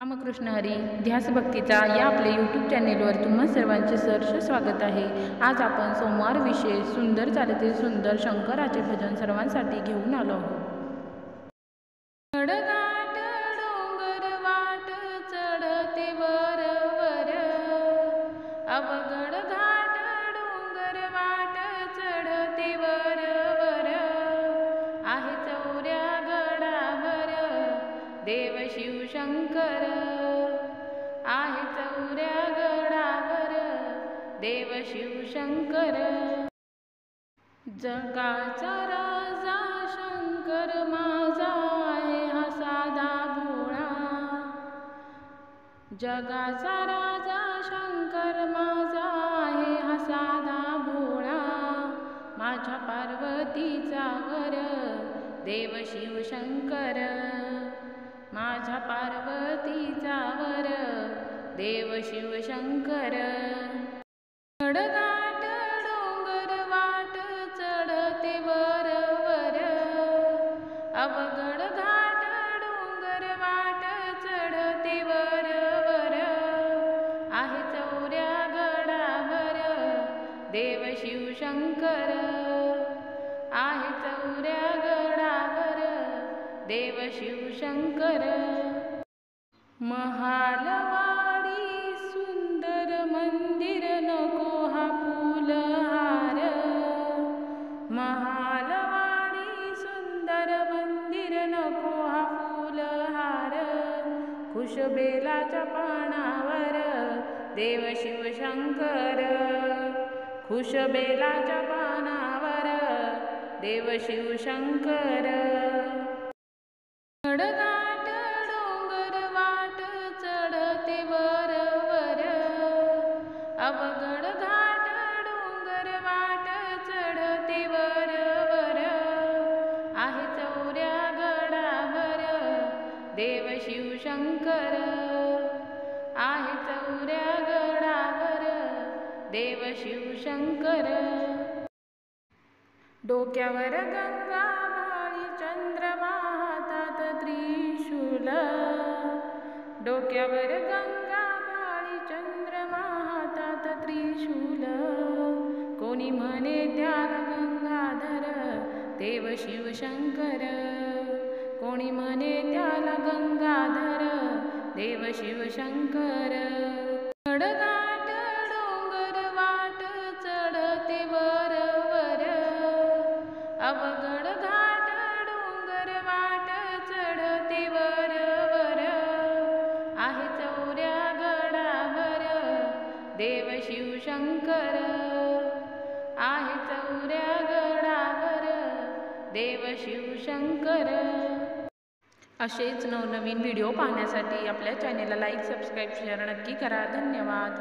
रामकृष्ण हरी ध्यास भक्तीचा या आपल्या यूट्यूब चॅनेलवर तुम्हा सर्वांचे सहर्ष स्वागत आहे। आज आपण सोमवार विशेष सुंदर चालीतील सुंदर शंकराचे भजन सर्वांसाठी घेऊन आलो आहोत। गडघाट डोंगर वाट चढते वर वर, अवघड घाट डोंगर वाट चढते वर वर, आहे चौऱ्या गडावर देव शिवशंकर, आहे चौऱ्या गडावर देव शिवशंकर। जगाचा राजा शंकर माझा आहे हा साधा भोळा, जगाचा राजा शंकर माझा आहे हा साधा भोळा, माझ्या पार्वतीचा वर देव शिवशंकर, माझ्या पार्वतीचा वर देव शिवशंकर। गडघाट डोंगर वाट चढते वर वर, अवघड घाट डोंगर वाट चढते वर वर, आहे चौऱ्या गडावर देव शिवशंकर, आहे चौऱ्या गडावर देव शिवशंकर। महालवाडी सुंदर मंदिर नको हा फुलहार, महालवाडी सुंदर मंदिर नको हा फुलहार, खुश बेलाच्या पानावर देव शिवशंकर, खुश बेलाच्या पानावर देव शिवशंकर। गडघाट डोंगर वाट चढते वर वर, अवघड घाट डोंगर वाट चढते वर वर, आहे चौऱ्या गडावर देव शिवशंकर, आहे चौऱ्या गडावर देव शिवशंकर। डोक्यावर गंगा भाळी चंद्रमा हातात त्रिशूल, डोक्यावर गंगा भाळी चंद्रमा हातात त्रिशूल, कोणी म्हणे त्याला गंगाधर देव शिवशंकर, कोणी म्हणे त्याला गंगाधर देव शिवशंकर। गडघाट डोंगर वाट चढते वर वर, अवघड घाट डोंगर वाट चढते वर वर, आहे चौऱ्या गडावर देव शिवशंकर, आहे चौऱ्या गडावर देव शिवशंकर। असेच नवनवीन व्हिडिओ पाहण्यासाठी आपल्या चॅनेलला लाईक सबस्क्राईब शेअर नक्की करा। धन्यवाद।